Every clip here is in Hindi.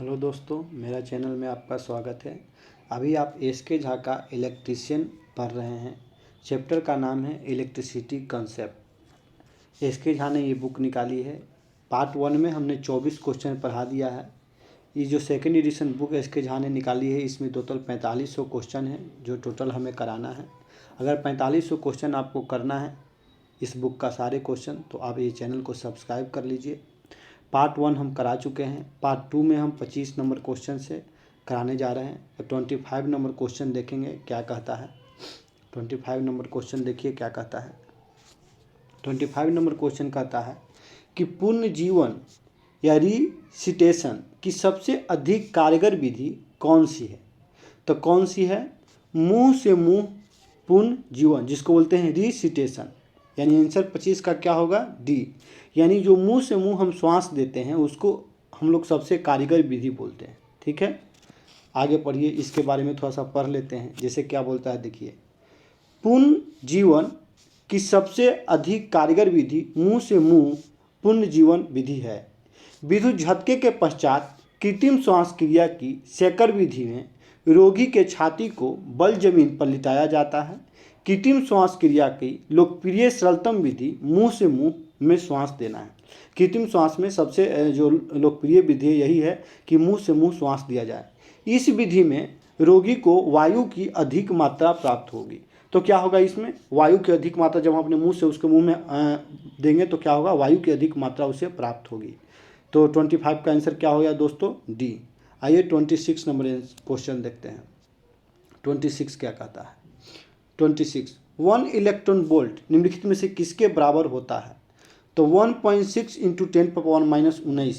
हेलो दोस्तों, मेरा चैनल में आपका स्वागत है। अभी आप एस.के. झा का इलेक्ट्रीशियन पढ़ रहे हैं। चैप्टर का नाम है इलेक्ट्रिसिटी कंसेप्ट। एस.के. झा ने ये बुक निकाली है। पार्ट 1 में हमने 24 क्वेश्चन पढ़ा दिया है। ये जो second edition book SK. Jha ने निकाली है, इसमें टोटल 4500 क्वेश्चन है जो टोटल हमें कराना है। अगर 4500 क्वेश्चन आपको करना है इस बुक का सारे क्वेश्चन, तो आप ये चैनल को सब्सक्राइब कर लीजिए। पार्ट 1 हम करा चुके हैं। पार्ट 2 में हम 25 नंबर क्वेश्चन से कराने जा रहे हैं। तो 25 नंबर क्वेश्चन देखेंगे क्या कहता है। 25 नंबर क्वेश्चन देखिए क्या कहता है। 25 नंबर क्वेश्चन कहता है कि पूर्ण जीवन या रिसिटेशन की सबसे अधिक कारगर विधि कौन सी है। तो कौन सी है? मुंह से मुंह पूर्ण जीवन, जिसको बोलते हैं रिसिटेशन। यानी आंसर 25 का क्या होगा? डी। यानी जो मुंह से मुंह हम श्वास देते हैं उसको हम लोग सबसे कारगर विधि बोलते हैं। ठीक है, आगे पढ़िए, इसके बारे में थोड़ा सा पढ़ लेते हैं। जैसे क्या बोलता है देखिए, पूर्ण जीवन की सबसे अधिक कारगर विधि मुंह से मुंह पूर्ण जीवन विधि है। विद्युत झटके के पश्चात कृत्रिम श्वास क्रिया की सेकर विधि में रोगी के छाती को बल जमीन पर लिटाया जाता है। कृत्रिम श्वास क्रिया की लोकप्रिय सरलतम विधि मुंह से मुंह में श्वास देना है। कृत्रिम श्वास में सबसे जो लोकप्रिय विधि यही है कि मुंह से मुंह श्वास दिया जाए। इस विधि में रोगी को वायु की अधिक मात्रा प्राप्त होगी। तो क्या होगा इसमें? वायु की अधिक मात्रा जब हम अपने मुंह से उसके मुंह में देंगे तो क्या होगा? वायु की अधिक मात्रा उसे प्राप्त होगी। तो 25 का आंसर क्या हो गया दोस्तों? डी। आइए 26 नंबर क्वेश्चन देखते हैं। 26 क्या कहता है? 26 1 इलेक्ट्रॉन वोल्ट निम्नलिखित में से किसके बराबर होता है? तो 1.6 इंटू 10⁻⁻19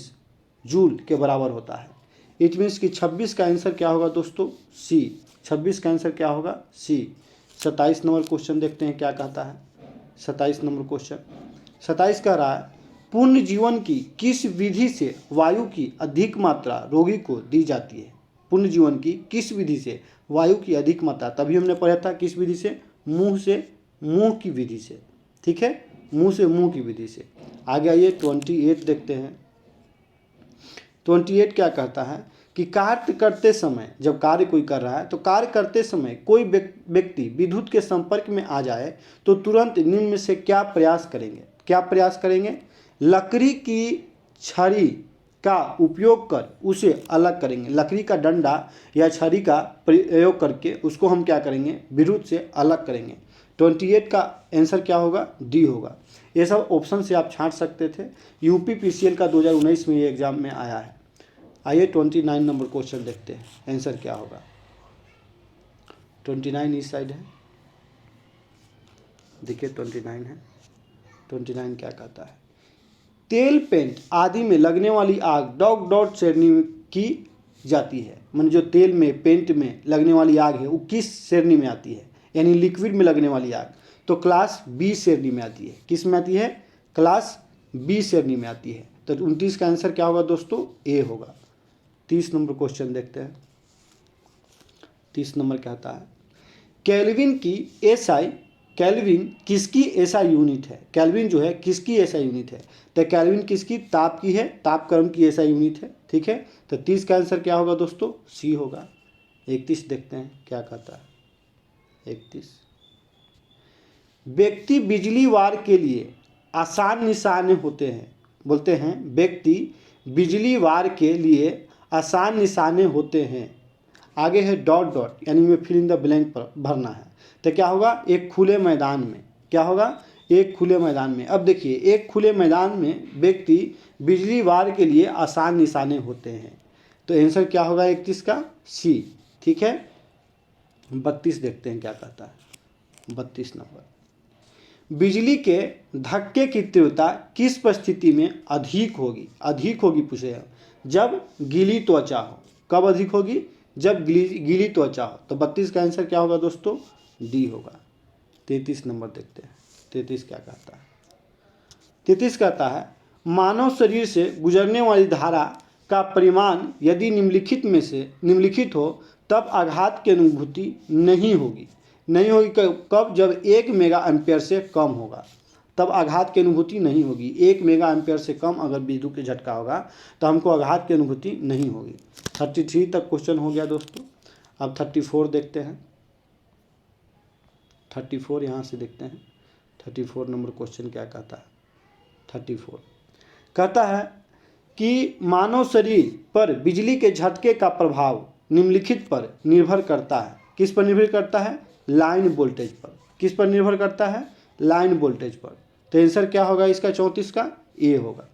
जूल के बराबर होता है। इट मीन्स कि 26 का आंसर क्या होगा दोस्तों? सी। 26 का आंसर क्या होगा? सी। 27 नंबर क्वेश्चन देखते हैं क्या कहता है। 27 नंबर क्वेश्चन 27 कह रहा है, पूर्ण जीवन की किस विधि से वायु की अधिक मात्रा रोगी को दी जाती है? पूर्ण जीवन की किस विधि से वायु की अधिक मात्रा, तभी हमने पढ़ा था किस विधि से? मुंह से मुंह की विधि से। ठीक है, मुंह से मुंह की विधि से। आगे आइए 28 देखते हैं। 28 क्या कहता है कि कार्य करते समय, जब कार्य कोई कर रहा है तो कार्य करते समय कोई व्यक्ति विद्युत के संपर्क में आ जाए तो तुरंत निम्न में से क्या प्रयास करेंगे? क्या प्रयास करेंगे? लकड़ी की छड़ी का उपयोग कर उसे अलग करेंगे। लकड़ी का डंडा या छड़ी का प्रयोग करके उसको हम क्या करेंगे? विद्युत से अलग करेंगे। 28 का आंसर क्या होगा? डी होगा। ये सब ऑप्शन से आप छांट सकते थे। यूपी पीसीएल का 2019 में ये एग्जाम में आया है। आइए 29 नंबर क्वेश्चन देखते हैं, आंसर क्या होगा। 29 इस साइड है, देखिए 29 है। 29 क्या कहता है? तेल, पेंट आदि में लगने वाली आग डॉट डॉट श्रेणी की जाती है। मान जो तेल में, पेंट में लगने वाली आग है वो किस श्रेणी में आती है? यानी लिक्विड में लगने वाली आग तो क्लास बी श्रेणी में आती है। किस में आती है? क्लास बी श्रेणी में आती है। तो 29 का आंसर क्या होगा दोस्तों? ए होगा। 30 नंबर क्वेश्चन देखते हैं। 30 नंबर कहता है, केल्विन की एसआई, केल्विन किसकी एसआई यूनिट है? केल्विन जो है किसकी एसआई यूनिट है? तो केल्विन किसकी? ताप की है, तापक्रम की एसआई यूनिट है। ठीक है, तो 30 का आंसर क्या होगा दोस्तों? सी होगा। 31 देखते हैं क्या कहता है। 31 व्यक्ति बिजली वार के लिए आसान निशाने होते हैं। बोलते हैं व्यक्ति बिजली वार के लिए आसान निशाने होते हैं। आगे है डॉट डॉट, यानी में फिल इन द ब्लैंक पर भरना है। तो क्या होगा? एक खुले मैदान में। क्या होगा? एक खुले मैदान में। अब देखिए, एक खुले मैदान में व्यक्ति बिजली वार के लिए आसान निशाने होते हैं। तो आंसर क्या होगा 31 का? सी। ठीक है, 32 देखते हैं क्या कहता है। 32 नंबर, बिजली के धक्के की तीव्रता किस परिस्थिति में अधिक होगी? अधिक होगी पूछे, जब गीली त्वचा हो। कब अधिक होगी? जब गीली त्वचा हो। तो 32 का आंसर क्या होगा दोस्तों? डी होगा। 33 नंबर देखते हैं। 33 क्या कहता है? 33 कहता है, मानव शरीर से गुजरने वाली धारा का परिमाण यदि निम्नलिखित में से निम्नलिखित हो तब आघात की अनुभूति नहीं होगी। नहीं होगी कब? जब 1 मेगा एम्पियर से कम होगा तब आघात की अनुभूति नहीं होगी। 1 मेगा एम्पियर से कम अगर विद्युत के झटका होगा तो हमको आघात की अनुभूति नहीं होगी। 33 तक क्वेश्चन हो गया दोस्तों। अब 34 देखते हैं। 34 यहाँ से देखते हैं। 34 नंबर क्वेश्चन क्या कहता है। 34 कहता है कि मानव शरीर पर बिजली के झटके का प्रभाव निम्नलिखित पर निर्भर करता है। किस पर निर्भर करता है? लाइन वोल्टेज पर। किस पर निर्भर करता है? लाइन वोल्टेज पर। तो आंसर क्या होगा इसका 34 का? ए होगा।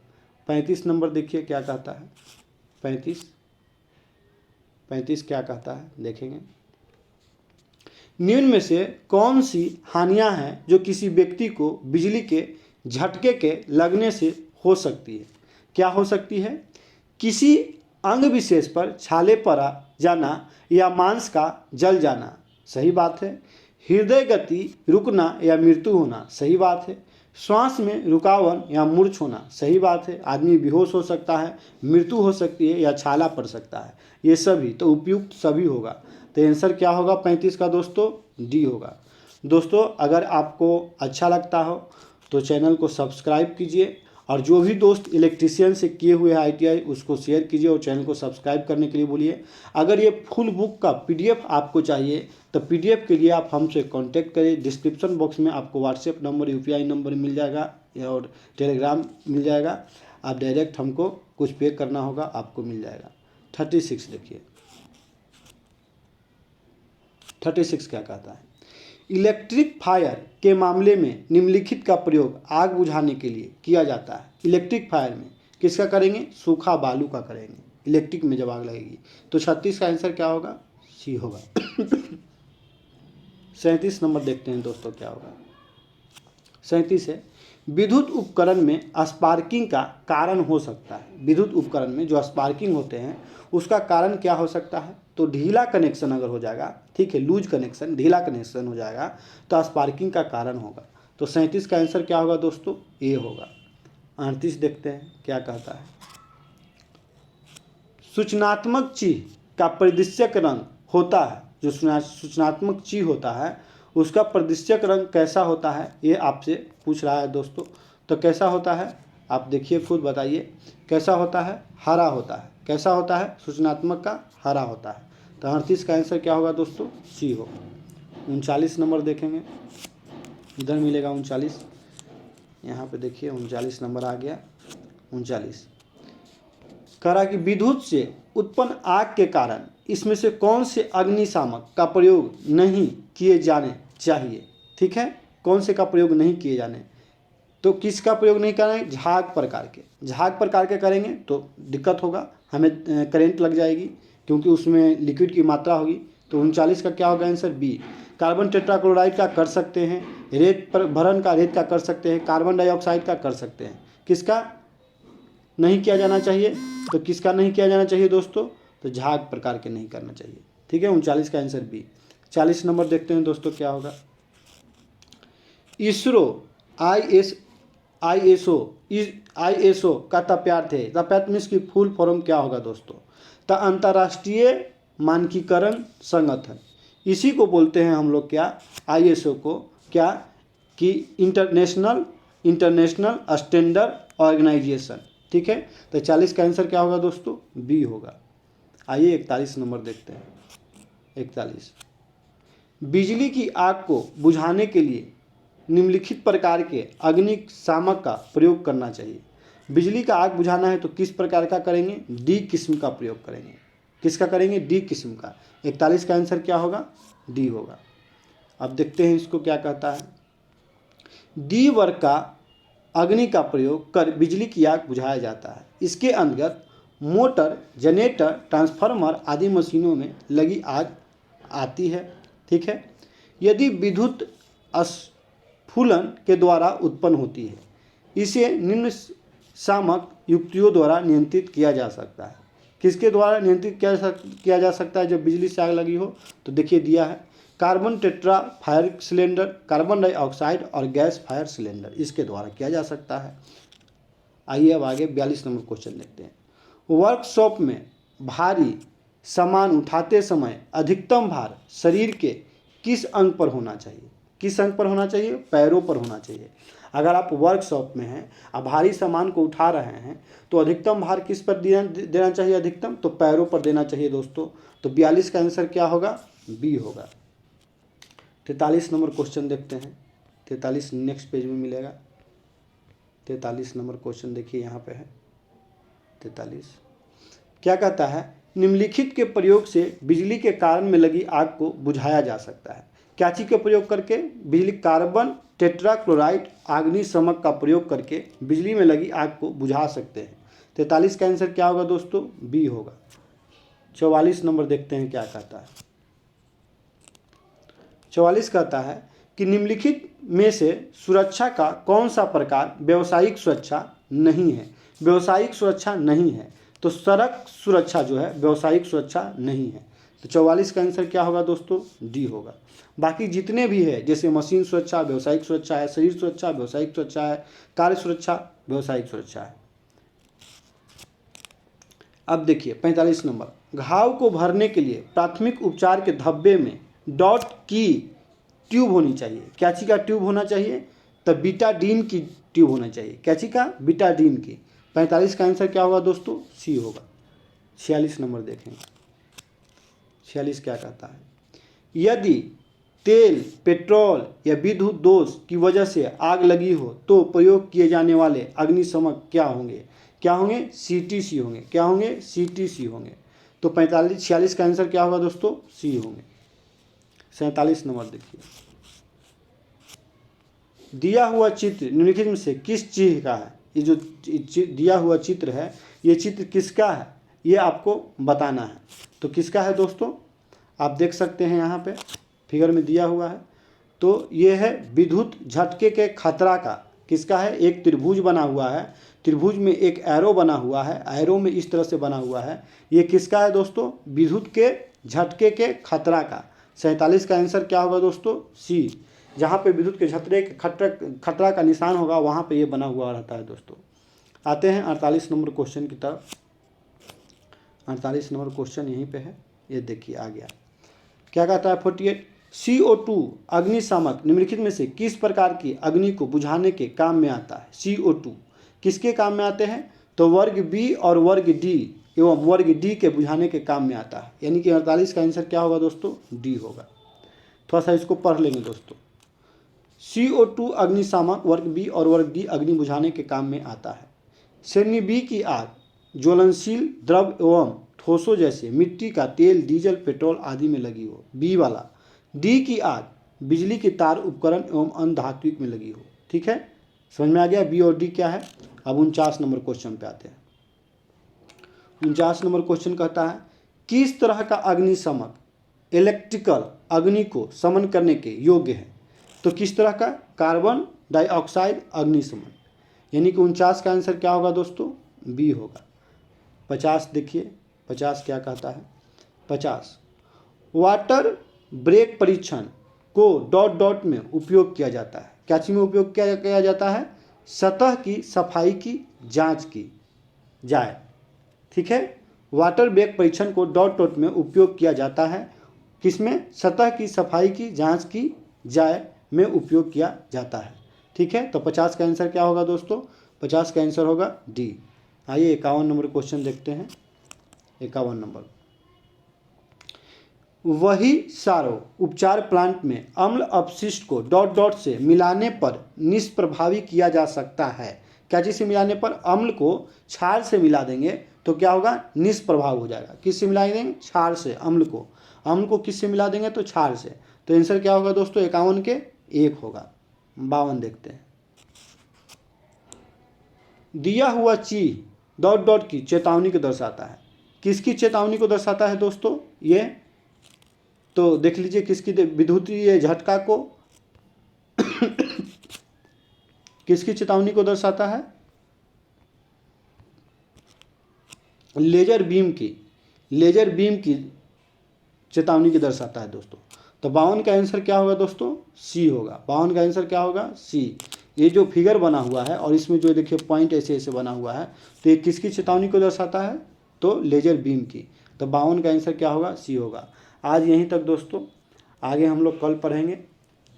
35 नंबर देखिए क्या कहता है। 35 क्या कहता है देखेंगे। निम्न में से कौन सी हानियां हैं जो किसी व्यक्ति को बिजली के झटके के लगने से हो सकती है? क्या हो सकती है? किसी अंग विशेष पर छाले पड़ा जाना या मांस का जल जाना, सही बात है। हृदय गति रुकना या मृत्यु होना, सही बात है। श्वास में रुकावट या मूर्छ होना, सही बात है। आदमी बेहोश हो सकता है, मृत्यु हो सकती है या छाला पड़ सकता है, ये सभी तो उपयुक्त सभी होगा। तो आंसर क्या होगा 35 का दोस्तों? डी होगा। दोस्तों अगर आपको अच्छा लगता हो तो चैनल को सब्सक्राइब कीजिए और जो भी दोस्त इलेक्ट्रीशियन से किए हुए हैं ITI उसको शेयर कीजिए और चैनल को सब्सक्राइब करने के लिए बोलिए। अगर ये फुल बुक का PDF आपको चाहिए तो PDF के लिए आप हमसे कांटेक्ट करें। डिस्क्रिप्शन बॉक्स में आपको व्हाट्सएप नंबर, UPI नंबर मिल जाएगा और टेलीग्राम मिल जाएगा। आप डायरेक्ट हमको कुछ पे करना होगा, आपको मिल जाएगा। 36 देखिए। 36 क्या कहता है। इलेक्ट्रिक फायर के मामले में निम्नलिखित का प्रयोग आग बुझाने के लिए किया जाता है। इलेक्ट्रिक फायर में किसका करेंगे? सूखा बालू का करेंगे। इलेक्ट्रिक में जब आग लगेगी तो 36 का आंसर क्या होगा? सी होगा। 37 नंबर देखते हैं दोस्तों क्या होगा। 37 है विद्युत उपकरण में स्पार्किंग का कारण हो सकता है। विद्युत उपकरण में जो स्पार्किंग होते हैं उसका कारण क्या हो सकता है? तो ढीला कनेक्शन अगर हो जाएगा, ठीक है, लूज कनेक्शन, ढीला कनेक्शन हो जाएगा तो स्पार्किंग का कारण होगा। तो 37 का आंसर क्या होगा दोस्तों? ए होगा। 38 देखते हैं क्या कहता है। सूचनात्मक चीज का परिदृश्यक रंग होता है। जो सूचनात्मक चीज होता है उसका परिदृश्यक रंग कैसा होता है, ये आपसे पूछ रहा है दोस्तों। तो कैसा होता है आप देखिए, खुद बताइए। कैसा होता है? हरा होता है। कैसा होता है? सूचनात्मक का हरा होता है। तो 38 का आंसर क्या होगा दोस्तों? सी होगा। 39 नंबर देखेंगे, इधर मिलेगा 39। यहाँ पे देखिए 39 नंबर आ गया। 39 कह रहा कि विद्युत से उत्पन्न आग के कारण इसमें से कौन से अग्निशामक का प्रयोग नहीं किए जाने चाहिए? ठीक है, कौन से का प्रयोग नहीं किए जाने? तो किसका प्रयोग नहीं करना है? झाग प्रकार के। झाग प्रकार के करेंगे तो दिक्कत होगा, हमें करंट लग जाएगी क्योंकि उसमें लिक्विड की मात्रा होगी। तो 39 का क्या होगा आंसर? बी। कार्बन टेट्राक्लोराइड का कर सकते हैं, रेत पर भरण का रेत का कर सकते हैं, कार्बन डाइऑक्साइड का कर सकते हैं। किसका नहीं किया जाना चाहिए? तो किसका नहीं किया जाना चाहिए दोस्तों? तो झाग प्रकार के नहीं करना चाहिए। ठीक है, 39 का आंसर बी। 40 नंबर देखते हैं दोस्तों क्या होगा। इसरो ISO का तप्यार्थ है। तप्यार्थ मीन्स की फुल फॉर्म क्या होगा दोस्तों? तो अंतर्राष्ट्रीय मानकीकरण संगठन, इसी को बोलते हैं हम लोग क्या? ISO को क्या कि इंटरनेशनल स्टैंडर्ड ऑर्गेनाइजेशन। ठीक है, तो 40 का आंसर क्या होगा दोस्तों? बी होगा। आइए 41 नंबर देखते हैं। 41 बिजली की आग को बुझाने के लिए निम्नलिखित प्रकार के अग्निशामक का प्रयोग करना चाहिए। बिजली का आग बुझाना है तो किस प्रकार का करेंगे? डी किस्म का प्रयोग करेंगे। किसका करेंगे? डी किस्म का। 41 का आंसर क्या होगा? डी होगा। अब देखते हैं इसको क्या कहता है। डी वर्ग का अग्नि का प्रयोग कर बिजली की आग बुझाया जाता है। इसके अंतर्गत मोटर, जनरेटर, ट्रांसफार्मर आदि मशीनों में लगी आग आती है। ठीक है, यदि विद्युत स्फुलन के द्वारा उत्पन्न होती है, इसे निम्न शामक युक्तियों द्वारा नियंत्रित किया जा सकता है। किसके द्वारा नियंत्रित किया जा सकता है जब बिजली से आग लगी हो? तो देखिए दिया है carbon tetra fire cylinder, carbon dioxide और गैस फायर सिलेंडर, इसके द्वारा किया जा सकता है। आइए अब आगे 42 नंबर क्वेश्चन देखते हैं। वर्कशॉप में भारी सामान उठाते समय अधिकतम भार शरीर के किस अंग पर होना चाहिए? किस अंग पर होना चाहिए? पैरों पर होना चाहिए। अगर आप वर्कशॉप में हैं, आप भारी सामान को उठा रहे हैं, तो अधिकतम भार किस पर देना चाहिए? अधिकतम तो पैरों पर देना चाहिए दोस्तों। तो 42 का आंसर क्या होगा? बी होगा। 43 नंबर क्वेश्चन देखते हैं। 43 नेक्स्ट पेज में मिलेगा। 43 नंबर क्वेश्चन देखिए यहाँ पे है 43। क्या कहता है? निम्नलिखित के प्रयोग से बिजली के कारण में लगी आग को बुझाया जा सकता है। क्या चीज का प्रयोग करके? बिजली। कार्बन टेट्राक्लोराइड अग्निशमक का प्रयोग करके बिजली में लगी आग को बुझा सकते हैं। 43 का आंसर क्या होगा दोस्तों? बी होगा। 44 नंबर देखते हैं क्या कहता है। 44 कहता है कि निम्नलिखित में से सुरक्षा का कौन सा प्रकार व्यावसायिक सुरक्षा नहीं है? व्यावसायिक सुरक्षा नहीं है तो सड़क सुरक्षा जो है व्यावसायिक सुरक्षा नहीं है। तो 44 का आंसर क्या होगा दोस्तों? डी होगा। बाकी जितने भी है जैसे मशीन सुरक्षा व्यावसायिक सुरक्षा है, शरीर सुरक्षा व्यावसायिक सुरक्षा है, कार्य सुरक्षा व्यावसायिक सुरक्षा है। अब देखिए 45 नंबर, घाव को भरने के लिए प्राथमिक उपचार के धब्बे में डॉट की ट्यूब होनी चाहिए। क्या चीज का ट्यूब होना चाहिए? तो बीटाडीन की ट्यूब होना चाहिए। क्या चीज का? बीटाडीन की। 45 का आंसर क्या होगा दोस्तों? सी होगा। 46 नंबर देखेंगे। 46 क्या कहता है? यदि तेल, पेट्रोल या विद्युत दोष की वजह से आग लगी हो तो प्रयोग किए जाने वाले अग्निशमक क्या होंगे? क्या होंगे? CTC होंगे। क्या होंगे? CTC होंगे। तो 46 का आंसर क्या होगा दोस्तों? सी होंगे। 47 नंबर देखिए। दिया हुआ चित्र निम्नलिखित में से किस चीज का है? ये जो दिया हुआ चित्र है ये चित्र किसका है? ये आपको बताना है। तो किसका है दोस्तों? आप देख सकते हैं यहाँ पे फिगर में दिया हुआ है। तो ये है विद्युत झटके के खतरा का। किसका है? एक त्रिभुज बना हुआ है, त्रिभुज में एक एरो बना हुआ है, एरो में इस तरह से बना हुआ है। ये किसका है दोस्तों? विद्युत के झटके के खतरा का। 47 का आंसर क्या होगा दोस्तों? सी। जहाँ पे विद्युत के झटके खतरा का निशान होगा वहाँ पे ये बना हुआ रहता है दोस्तों। आते हैं 48 नंबर क्वेश्चन की तरफ। 48 नंबर क्वेश्चन यहीं पे है, ये देखिए आ गया। क्या कहता है? 48, CO2 अग्निशामक निम्नलिखित में से किस प्रकार की अग्नि को बुझाने के काम में आता है? CO2 किसके काम में आते हैं? तो वर्ग बी और वर्ग डी एवं वर्ग डी के बुझाने के काम में आता है। यानी कि 48 का आंसर क्या होगा दोस्तों? डी होगा। थोड़ा सा इसको पढ़ लेंगे दोस्तों। CO2 अग्निशामक वर्ग बी और वर्ग डी अग्नि बुझाने के काम में आता है। श्रेणी बी की आग ज्वलनशील द्रव एवं ठोसों जैसे मिट्टी का तेल, डीजल, पेट्रोल आदि में लगी हो। बी वाला। डी की आग बिजली के तार, उपकरण एवं अन्य धात्विक में लगी हो। ठीक है, समझ में आ गया बी और डी क्या है। अब 49 नंबर क्वेश्चन पे आते हैं। 49 नंबर क्वेश्चन कहता है किस तरह का अग्निशमक इलेक्ट्रिकल अग्नि को शमन करने के योग्य है? तो किस तरह का? कार्बन डाइऑक्साइड अग्निशमन। यानी कि 49 का आंसर क्या होगा दोस्तों? बी होगा। 50 देखिए 50 क्या कहता है? 50 वाटर ब्रेक परीक्षण को डॉट डॉट में उपयोग किया जाता है। क्या चीज में उपयोग किया जाता है? सतह की सफाई की जांच की जाए। ठीक है, वाटर ब्रेक परीक्षण को डॉट डॉट में उपयोग किया जाता है। किसमें? सतह की सफाई की जांच की जाए में उपयोग किया जाता है। ठीक है, तो 50 का आंसर क्या होगा दोस्तों? 50 का आंसर होगा डी। आइए 51 नंबर क्वेश्चन देखते हैं। 51 नंबर, वही सारो उपचार प्लांट में अम्ल अपशिष्ट को डॉट डॉट से मिलाने पर निष्प्रभावी किया जा सकता है। क्या चीज से मिलाने पर? अम्ल को क्षार से मिला देंगे तो क्या होगा? निष्प्रभाव हो जाएगा। किससे मिला देंगे? क्षार से। अम्ल को किससे मिला देंगे? तो क्षार से। तो आंसर क्या होगा दोस्तों? 51 के 1 होगा। 52 देखते हैं। दिया हुआ चीज डॉट डॉट की चेतावनी को दर्शाता है। किसकी चेतावनी को दर्शाता है दोस्तों? ये तो देख लीजिए किसकी, विद्युतीय झटका को किसकी चेतावनी को दर्शाता है? लेजर बीम की चेतावनी की दर्शाता है दोस्तों। तो 52 का आंसर क्या होगा दोस्तों? सी होगा। 52 का आंसर क्या होगा? सी। ये जो फिगर बना हुआ है और इसमें जो देखिए पॉइंट ऐसे ऐसे बना हुआ है तो ये किसकी चेतावनी को दर्शाता है? तो लेजर बीम की। तो 52 का आंसर क्या होगा? सी होगा। आज यहीं तक दोस्तों, आगे हम लोग कल पढ़ेंगे।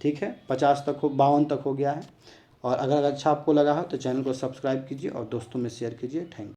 ठीक है, 50 तक हो, 52 तक हो गया है। और अगर अच्छा आपको लगा हो तो चैनल को सब्सक्राइब कीजिए और दोस्तों में शेयर कीजिए। Thank you.